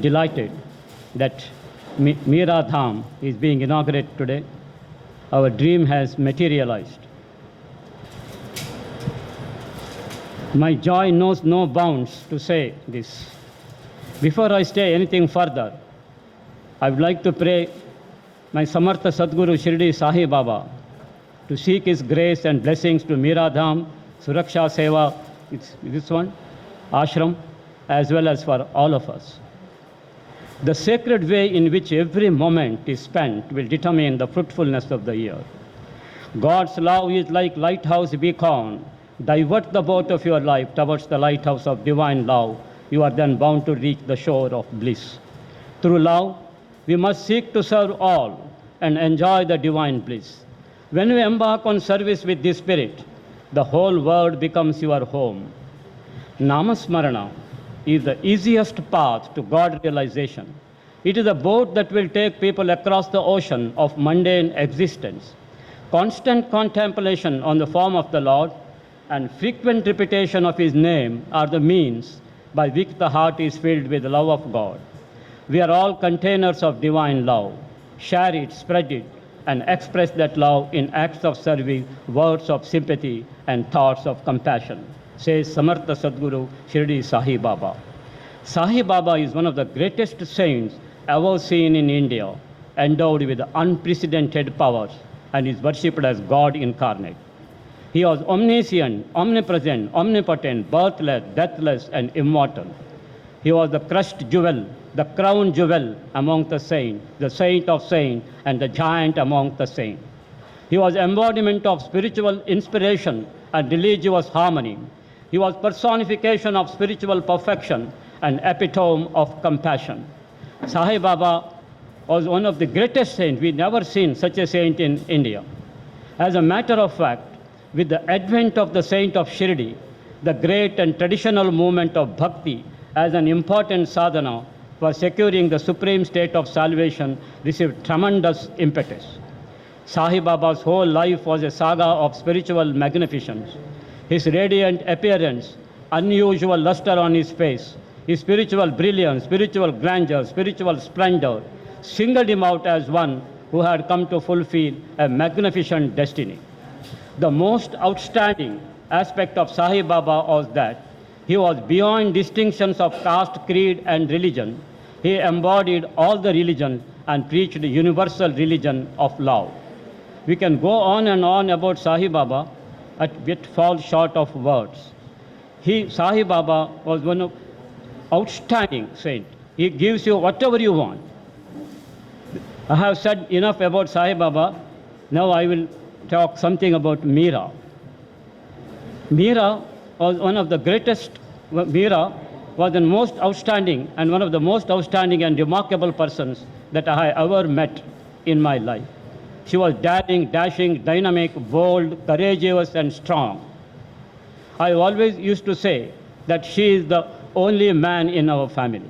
Delighted that Mira Dham is being inaugurated today. Our dream has materialized. My joy knows no bounds to say this. Before I say anything further, I would like to pray my Samartha Sadguru Shirdi Sai Baba to seek his grace and blessings to Mira Dham, Suraksha Seva, it's this one, Ashram, as well as for all of us. The sacred way in which every moment is spent will determine the fruitfulness of the year. God's love is like lighthouse beacon. Divert the boat of your life towards the lighthouse of divine love. You are then bound to reach the shore of bliss. Through love, we must seek to serve all and enjoy the divine bliss. When we embark on service with this spirit, the whole world becomes your home. Namasmarana is the easiest path to God realization. It is a boat that will take people across the ocean of mundane existence. Constant contemplation on the form of the Lord and frequent repetition of His name are the means by which the heart is filled with the love of God. We are all containers of divine love. Share it, spread it, and express that love in acts of service, words of sympathy, and thoughts of compassion, says Samartha Sadguru Shirdi Sai Baba. Sai Baba is one of the greatest saints ever seen in India, endowed with unprecedented powers, and is worshipped as God incarnate. He was omniscient, omnipresent, omnipotent, birthless, deathless, and immortal. He was the crushed jewel, the crown jewel among the saints, the saint of saints, and the giant among the saints. He was embodiment of spiritual inspiration and religious harmony. He was personification of spiritual perfection and epitome of compassion. Sai Baba was one of the greatest saints. We've never seen such a saint in India. As a matter of fact, with the advent of the saint of Shirdi, the great and traditional movement of bhakti as an important sadhana for securing the supreme state of salvation received tremendous impetus. Sai Baba's whole life was a saga of spiritual magnificence. His radiant appearance, unusual luster on his face, his spiritual brilliance, spiritual grandeur, spiritual splendor singled him out as one who had come to fulfill a magnificent destiny. The most outstanding aspect of Sai Baba was that he was beyond distinctions of caste, creed, and religion. He embodied all the religions and preached the universal religion of love. We can go on and on about Sai Baba, yet fall short of words. Sai Baba was one of outstanding saint. He gives you whatever you want. I have said enough about Sai Baba. Now I will talk something about Mira. Mira was one of the greatest. Mira was the most outstanding and one of the most outstanding and remarkable persons that I have ever met in my life. She was daring, dashing, dynamic, bold, courageous, and strong. I always used to say that she is the only man in our family.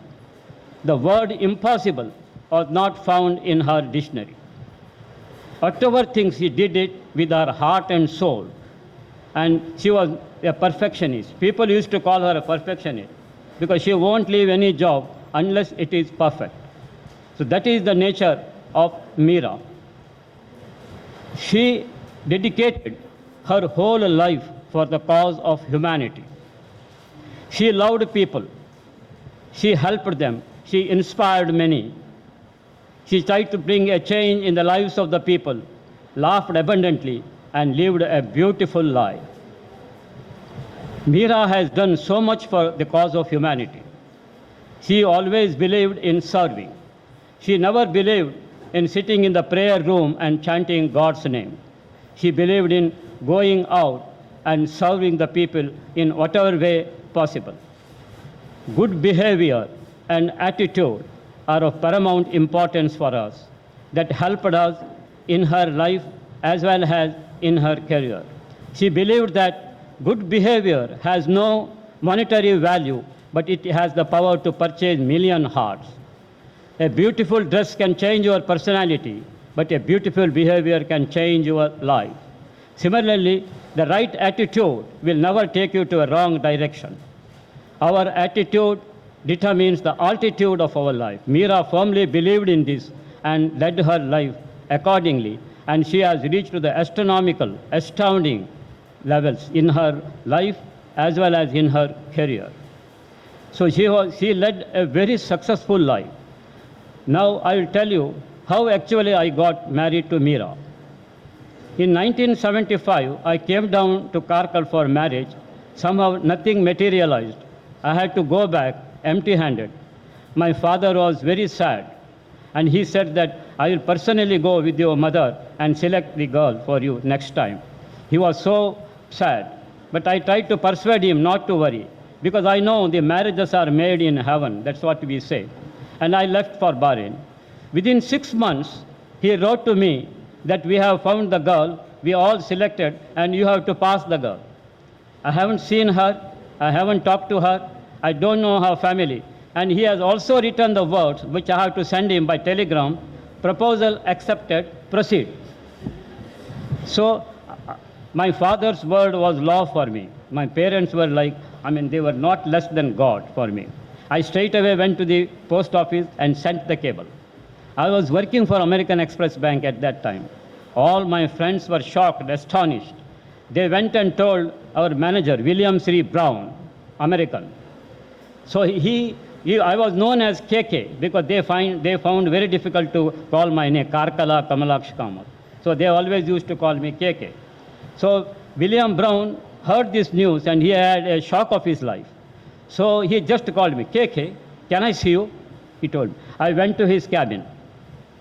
The word impossible was not found in her dictionary. Whatever things she did it with her heart and soul. And she was a perfectionist. People used to call her a perfectionist because she won't leave any job unless it is perfect. So that is the nature of Mira. She dedicated her whole life for the cause of humanity. She loved people. She helped them. She inspired many. She tried to bring a change in the lives of the people, laughed abundantly, and lived a beautiful life. Mira has done so much for the cause of humanity. She always believed in serving. She never believed in sitting in the prayer room and chanting God's name. She believed in going out and serving the people in whatever way possible. Good behavior and attitude are of paramount importance for us that helped us in her life as well as in her career. She believed that good behavior has no monetary value, but it has the power to purchase million hearts. A beautiful dress can change your personality, but a beautiful behavior can change your life. Similarly, the right attitude will never take you to a wrong direction. Our attitude determines the altitude of our life. Meera firmly believed in this and led her life accordingly, and she has reached to the astronomical, astounding levels in her life as well as in her career. So she led a very successful life. Now I will tell you how actually I got married to Meera. In 1975, I came down to Karkal for marriage. Somehow nothing materialized. I had to go back empty-handed. My father was very sad, and he said that I will personally go with your mother and select the girl for you next time. He was so sad, but I tried to persuade him not to worry, because I know the marriages are made in heaven, that's what we say. And I left for Bahrain. Within 6 months, he wrote to me that we have found the girl, we all selected, and you have to pass the girl. I haven't seen her, I haven't talked to her, I don't know her family. And he has also written the words which I have to send him by telegram: proposal accepted, proceed. So my father's word was law for me. My parents were like, they were not less than God for me. I straight away went to the post office and sent the cable. I was working for American Express Bank at that time. All my friends were shocked, astonished. They went and told our manager, William C. Brown, American. So I was known as KK because they found very difficult to call my name, Karkala Kamalaksh Kamal. So they always used to call me KK. So William Brown heard this news and he had a shock of his life. So he just called me, KK, can I see you? He told me. I went to his cabin.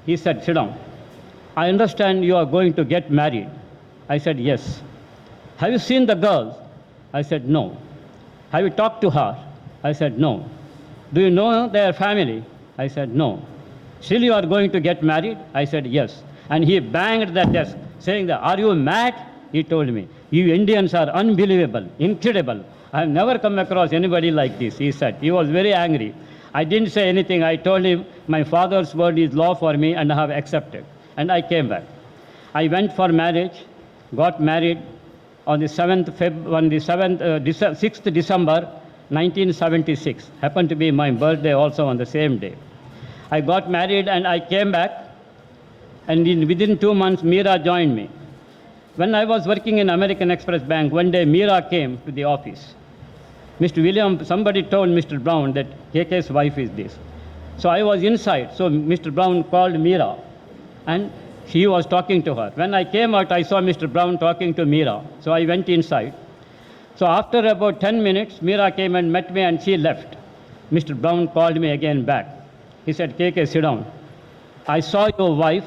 He said, sit down. I understand you are going to get married. I said, yes. Have you seen the girls? I said, no. Have you talked to her? I said, no. Do you know their family? I said, no. Still you are going to get married? I said, yes. And he banged the desk saying that, are you mad? He told me, you Indians are unbelievable, incredible. I have never come across anybody like this, he said. He was very angry. I didn't say anything. I told him my father's word is law for me and I have accepted. And I came back. I went for marriage, got married on the 6th December 1976. Happened to be my birthday also on the same day. I got married and I came back, and within 2 months Meera joined me. When I was working in American Express Bank, one day Meera came to the office. Mr. William, somebody told Mr. Brown that KK's wife is this. So I was inside. So Mr. Brown called Meera and he was talking to her. When I came out, I saw Mr. Brown talking to Meera. So I went inside. So after about 10 minutes, Meera came and met me and she left. Mr. Brown called me again back. He said, KK, sit down. I saw your wife.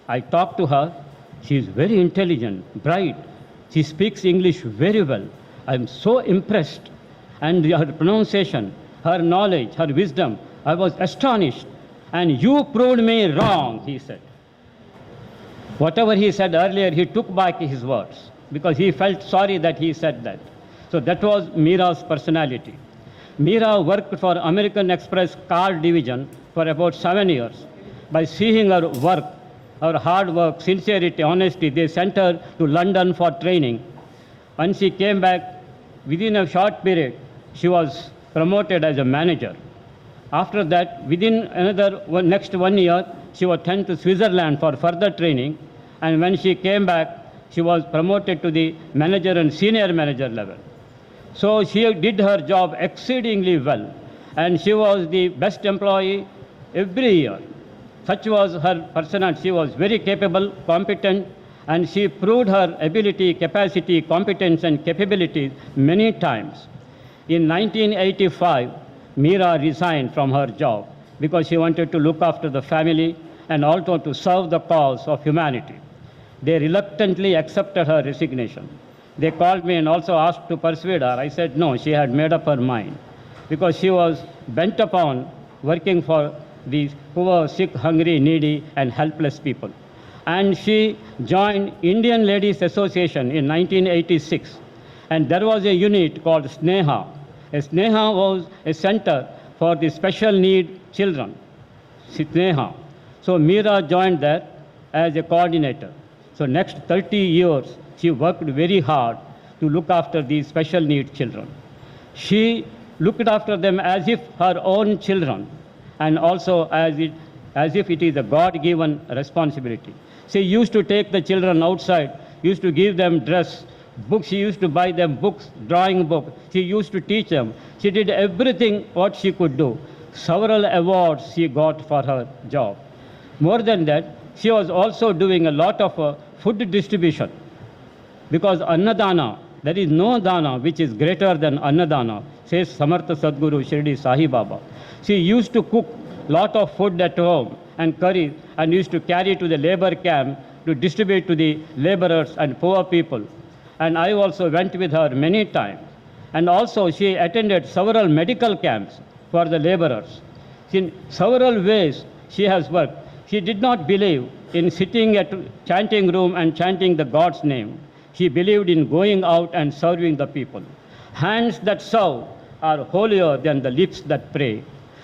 I talked to her. She is very intelligent, bright. She speaks English very well. I'm so impressed. And her pronunciation, her knowledge, her wisdom, I was astonished. And you proved me wrong, he said. Whatever he said earlier, he took back his words because he felt sorry that he said that. So that was Meera's personality. Meera worked for American Express car division for about 7 years. By seeing her work, her hard work, sincerity, honesty, they sent her to London for training. When she came back, within a short period, she was promoted as a manager. After that, within next 1 year, she was sent to Switzerland for further training. And when she came back, she was promoted to the manager and senior manager level. So she did her job exceedingly well. And she was the best employee every year. Such was her personality. She was very capable, competent, and she proved her ability, capacity, competence, and capabilities many times. In 1985, Meera resigned from her job because she wanted to look after the family and also to serve the cause of humanity. They reluctantly accepted her resignation. They called me and also asked to persuade her. I said no, she had made up her mind because she was bent upon working for these poor, sick, hungry, needy, and helpless people. And she joined Indian Ladies Association in 1986. And there was a unit called Sneha. Sneha was a center for the special need children, Sneha. So Meera joined there as a coordinator. So next 30 years, she worked very hard to look after these special need children. She looked after them as if her own children, and also as if it is a God-given responsibility. She used to take the children outside, used to give them dress, books. She used to buy them books, drawing book. She used to teach them. She did everything what she could do. Several awards she got for her job. More than that, she was also doing a lot of food distribution, because Annadana, there is no dana which is greater than Annadana, says Samartha Sadguru Shirdi Sai Baba. She used to cook lot of food at home and curry, and used to carry to the labor camp to distribute to the laborers and poor people. And I also went with her many times. And also she attended several medical camps for the laborers. In several ways she has worked. She did not believe in sitting at chanting room and chanting the God's name. She believed in going out and serving the people. Hands that serve are holier than the lips that pray.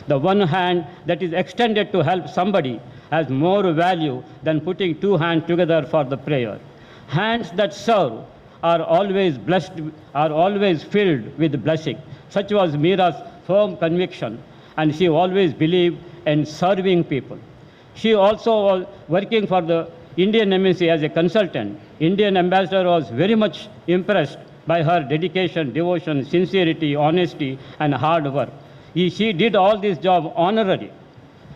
The one hand that is extended to help somebody has more value than putting two hands together for the prayer. Hands that serve are always blessed, are always filled with blessing. Such was Meera's firm conviction, and she always believed in serving people. She also was working for the Indian embassy as a consultant. Indian ambassador was very much impressed by her dedication, devotion, sincerity, honesty, and hard work. She did all this job honorary.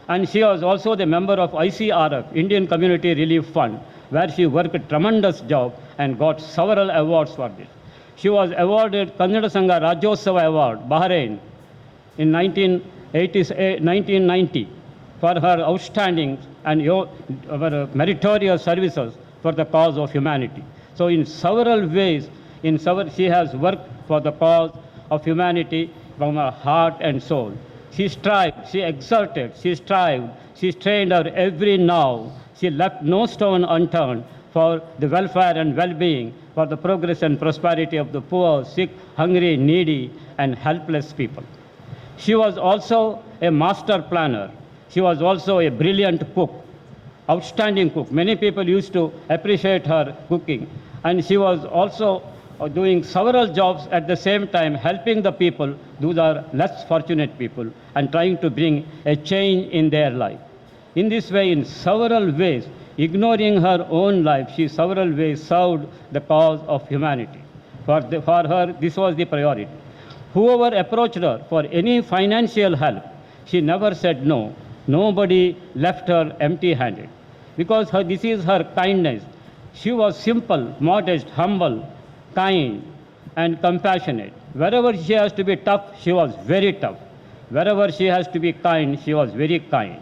And she was also the member of ICRF, Indian Community Relief Fund, where she worked a tremendous job and got several awards for this. She was awarded Kannada Sangha Rajyotsava Award, Bahrain, in 1990 for her outstanding and meritorious services for the cause of humanity. So in several ways, she has worked for the cause of humanity from her heart and soul. She strived, she exerted, she strived, she strained her every nerve. She left no stone unturned for the welfare and well-being, for the progress and prosperity of the poor, sick, hungry, needy, and helpless people. She was also a master planner. She was also a brilliant cook, outstanding cook. Many people used to appreciate her cooking. And she was also doing several jobs at the same time, helping the people, those are less fortunate people, and trying to bring a change in their life. In this way, in several ways, ignoring her own life, she several ways served the cause of humanity. For her, this was the priority. Whoever approached her for any financial help, she never said no. Nobody left her empty-handed, because this is her kindness. She was simple, modest, humble, kind, and compassionate. Wherever she has to be tough, she was very tough. Wherever she has to be kind, she was very kind.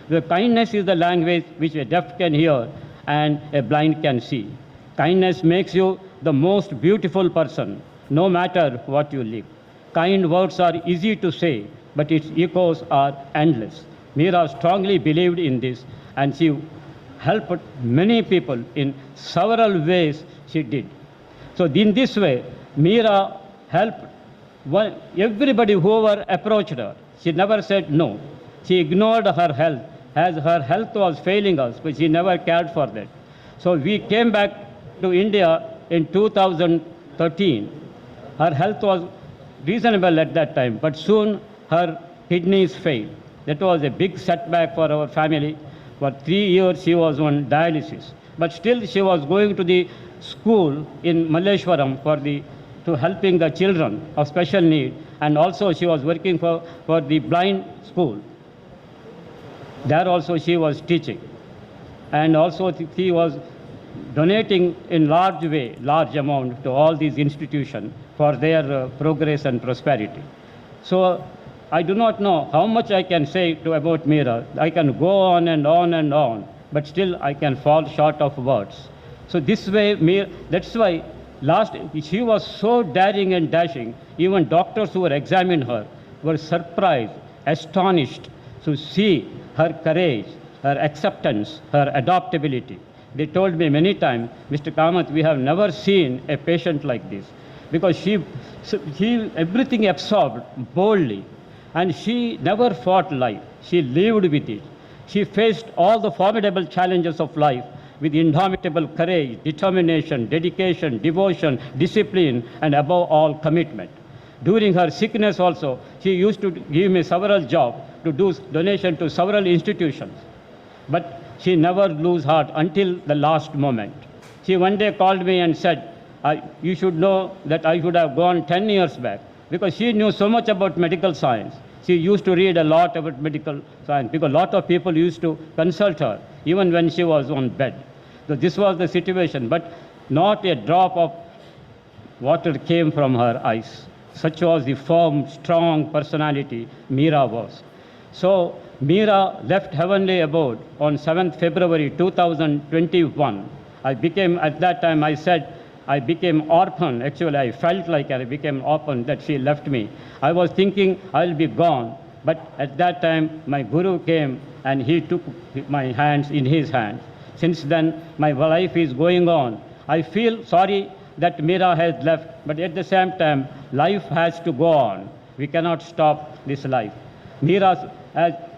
The kindness is the language which a deaf can hear and a blind can see. Kindness makes you the most beautiful person, no matter what you live. Kind words are easy to say, but its echoes are endless. Meera strongly believed in this, and she helped many people in several ways she did. So in this way, Meera helped everybody whoever approached her. She never said no. She ignored her health, as her health was failing us, but she never cared for that. So we came back to India in 2013. Her health was reasonable at that time, but soon her kidneys failed. That was a big setback for our family. For 3 years she was on dialysis. But still she was going to the school in Malleshwaram to helping the children of special need, and also she was working for the blind school. There also she was teaching. And also she was donating in large amount to all these institutions for their progress and prosperity. So I do not know how much I can say about Meera. I can go on and on and on, but still I can fall short of words. So this way, that's why she was so daring and dashing. Even doctors who were examining her were surprised, astonished to see her courage, her acceptance, her adaptability. They told me many times, Mr. Kamath, we have never seen a patient like this, because she everything absorbed boldly, and she never fought life. She lived with it. She faced all the formidable challenges of life with indomitable courage, determination, dedication, devotion, discipline, and above all, commitment. During her sickness also, she used to give me several jobs to do donation to several institutions. But she never lose heart until the last moment. She one day called me and said, you should know that I should have gone 10 years back, because she knew so much about medical science. She used to read a lot about medical science because a lot of people used to consult her even when she was on bed. So this was the situation, but not a drop of water came from her eyes. Such was the firm, strong personality Meera was. So Meera left heavenly abode on 7th February 2021. At that time I said, I became orphan. Actually, I felt like I became orphan, that she left me. I was thinking I'll be gone. But at that time, my Guru came and he took my hands in his hands. Since then, my life is going on. I feel sorry that Meera has left, but at the same time, life has to go on. We cannot stop this life. Meera,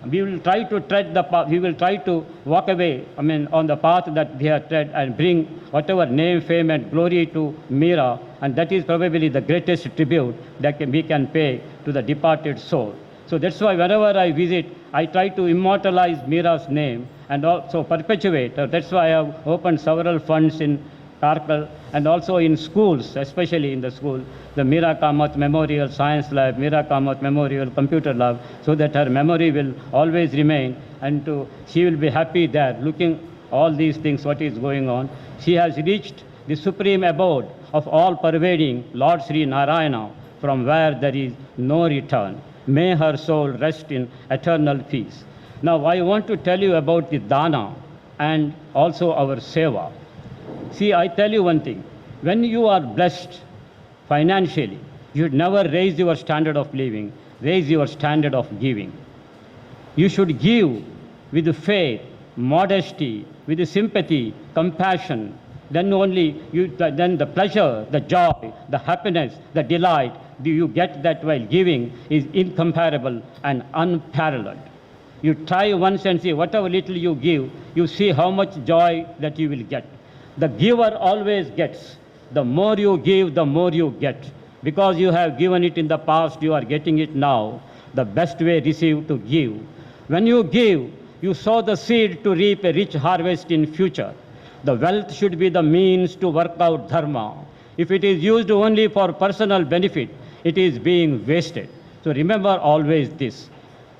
we will try to tread the path, we will try to walk away, on the path that we have tread and bring whatever name, fame and glory to Meera, and that is probably the greatest tribute that we can pay to the departed soul. So that's why whenever I visit, I try to immortalize Meera's name and also perpetuate. That's why I have opened several funds in Karkal and also in schools, especially in the school, the Meera Kamath Memorial Science Lab, Meera Kamath Memorial Computer Lab, so that her memory will always remain and she will be happy there, looking all these things, what is going on. She has reached the supreme abode of all pervading Lord Sri Narayana, from where there is no return. May her soul rest in eternal peace. Now I want to tell you about the Dana and also our Seva. See, I tell you one thing. When you are blessed financially, you should never raise your standard of living, raise your standard of giving. You should give with faith, modesty, with sympathy, compassion. Then only then the pleasure, the joy, the happiness, the delight you get that while giving is incomparable and unparalleled. You try once and see whatever little you give, you see how much joy that you will get. The giver always gets. The more you give, the more you get. Because you have given it in the past, you are getting it now. The best way receive to give. When you give, you sow the seed to reap a rich harvest in future. The wealth should be the means to work out dharma. If it is used only for personal benefit, it is being wasted. So remember always this.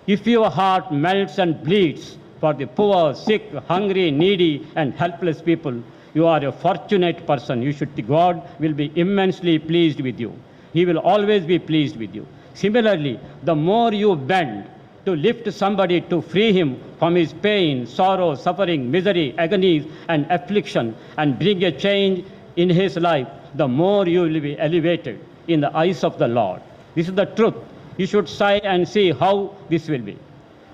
If your heart melts and bleeds for the poor, sick, hungry, needy, and helpless people, you are a fortunate person. God will be immensely pleased with you. He will always be pleased with you. Similarly, the more you bend to lift somebody, to free him from his pain, sorrow, suffering, misery, agonies, and affliction, and bring a change in his life, the more you will be elevated in the eyes of the Lord. This is the truth. You should sigh and see how this will be.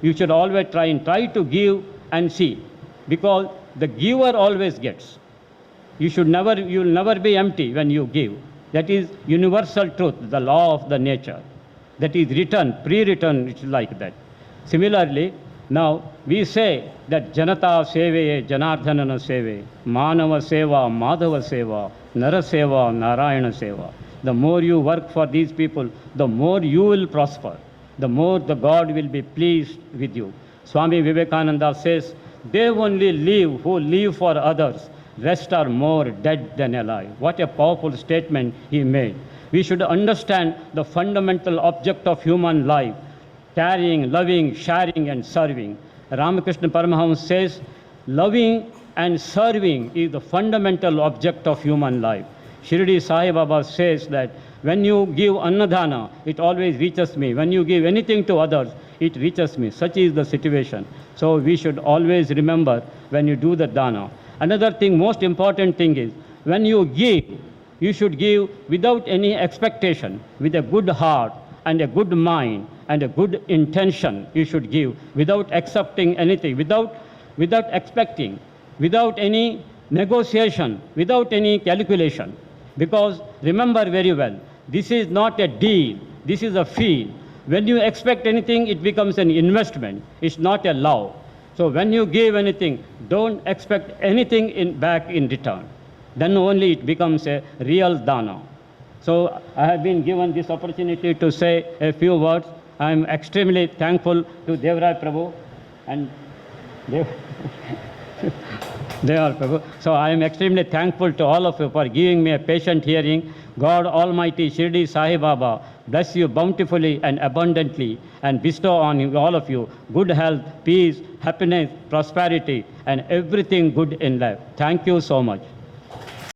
You should always try to give and see, because the giver always gets. You will never be empty when you give. That is universal truth, the law of the nature. That is written, pre-written, it's like that. Similarly, now we say that Janata Seve, Janardhanana Seve, Manava Seva, Madhava Seva, Nara Seva, Narayana Seva. The more you work for these people, the more you will prosper. The more the God will be pleased with you. Swami Vivekananda says, they only live who live for others. Rest are more dead than alive. What a powerful statement he made. We should understand the fundamental object of human life: caring, loving, sharing, and serving. Ramakrishna Paramahamsa says, loving and serving is the fundamental object of human life. Shirdi Sai Baba says that when you give annadana, it always reaches me. When you give anything to others, it reaches me. Such is the situation. So we should always remember when you do the dana. Another thing, most important thing is, when you give, you should give without any expectation, with a good heart and a good mind and a good intention. You should give without accepting anything, without expecting, without any negotiation, without any calculation. Because remember very well, this is not a deal, this is a fee. When you expect anything, it becomes an investment. It's not a love. So when you give anything, don't expect anything back in return. Then only it becomes a real dana. So I have been given this opportunity to say a few words. I am extremely thankful to Devrai Prabhu and Dev. They are Prabhu. So I am extremely thankful to all of you for giving me a patient hearing. God Almighty Shirdi Sai Baba bless you bountifully and abundantly and bestow on you, all of you good health, peace, happiness, prosperity and everything good in life. Thank you so much.